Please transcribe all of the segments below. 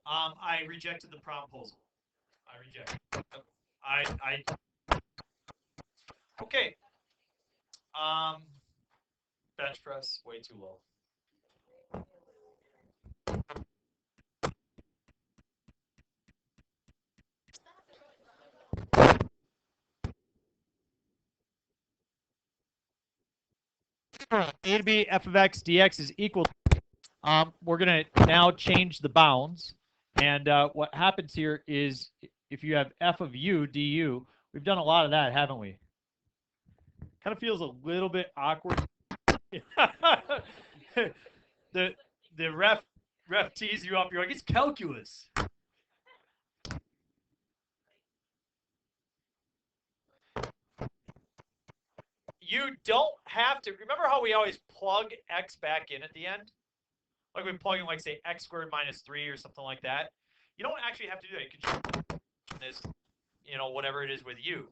I rejected the proposal. I reject. Okay. Um, bench press way too low. A to b f of x dx is equal. We're going to now change the bounds. And what happens here is if you have f of u du, we've done a lot of that, haven't we? Kind of feels a little bit awkward. the ref tees you up. You're like, it's calculus. You don't have to. Remember how we always plug x back in at the end? Like we plug in, like, say, x squared minus 3 or something like that. You don't actually have to do that. You can choose this, whatever it is with u.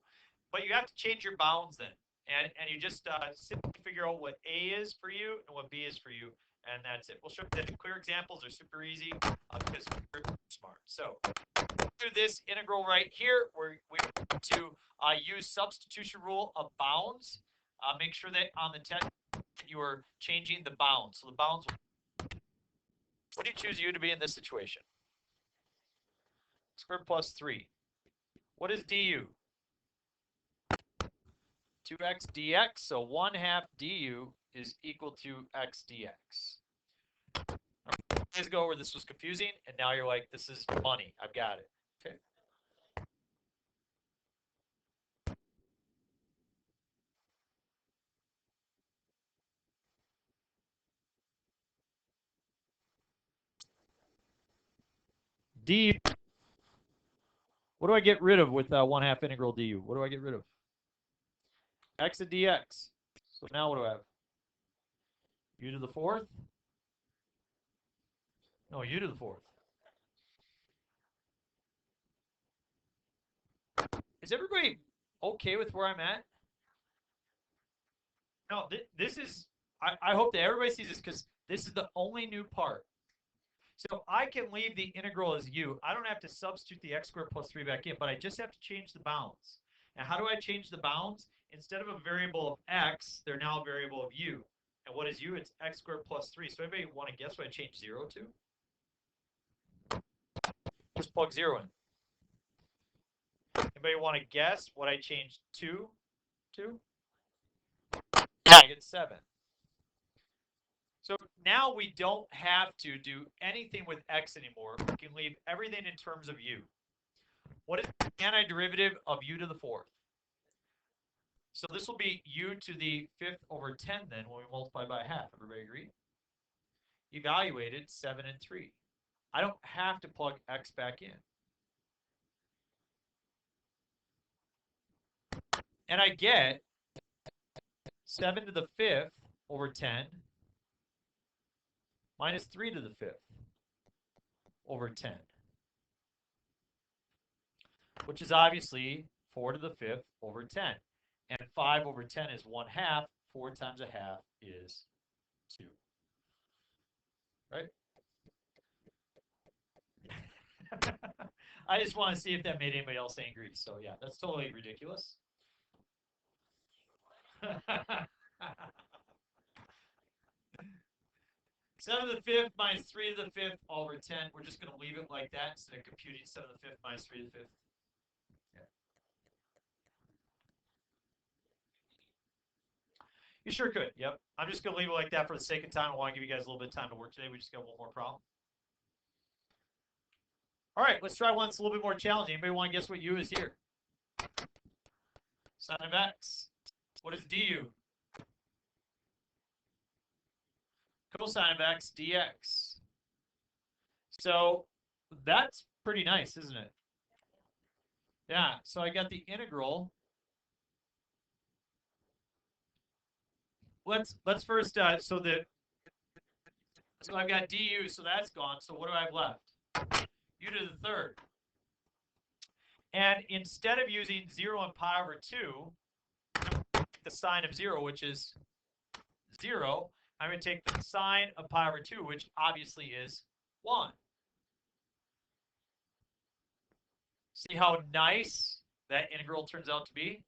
But you have to change your bounds then. And you just simply figure out what A is for you and what B is for you. And that's it. We'll show you the clear examples are super easy because we're smart. So do this integral right here. We're going to use substitution rule of bounds. Make sure that on the test you are changing the bounds. So the bounds. What do you choose u to be in this situation? Squared plus 3. What is du? 2x dx, so 1/2 du is equal to x dx. Days ago where this was confusing, and now you're like, this is money. I've got it. Okay. du. What do I get rid of with 1/2 integral du? What do I get rid of? X of dx. So now what do I have? U to the 4th? No, u to the 4th. Is everybody okay with where I'm at? No, this is, I hope that everybody sees this because this is the only new part. So I can leave the integral as u. I don't have to substitute the x squared plus 3 back in, but I just have to change the bounds. And how do I change the bounds? Instead of a variable of x, they're now a variable of u. And what is u? It's x squared plus 3. So anybody want to guess what I changed 0 to? Just plug 0 in. Anybody want to guess what I changed 2 to? I get 7. So now we don't have to do anything with x anymore. We can leave everything in terms of u. What is the antiderivative of u to the 4th? So this will be u to the 5th over 10 then when we multiply by half. Everybody agree? Evaluated 7 and 3. I don't have to plug x back in. And I get 7 to the 5th over 10 minus 3 to the 5th over 10, which is obviously 4 to the 5th over 10. And 5 over 10 is 1/2. 4 times 1/2 is 2. Right? I just want to see if that made anybody else angry. So yeah, that's totally ridiculous. 7 to the 5th minus 3 to the 5th over 10. We're just going to leave it like that instead of computing 7 to the 5th minus 3 to the 5th. Yeah. You sure could. Yep. I'm just going to leave it like that for the sake of time. I want to give you guys a little bit of time to work today. We just got one more problem. All right, let's try one that's a little bit more challenging. Anybody want to guess what u is here? Sine of x. What is du? Cosine of x dx. So that's pretty nice, isn't it? Yeah, so I got the integral. Let's first so I've got du, so that's gone. So what do I have left? U to the 3rd. And instead of using 0 and pi over 2, the sine of 0, which is 0, I'm going to take the sine of pi over 2, which obviously is 1. See how nice that integral turns out to be?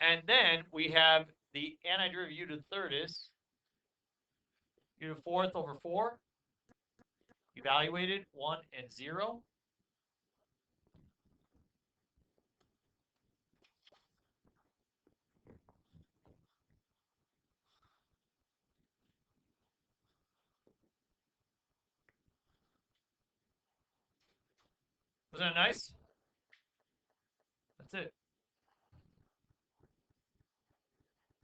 And then we have the antiderivative u to the third is u to the fourth over 4. Evaluated 1 and 0. Wasn't that nice? That's it.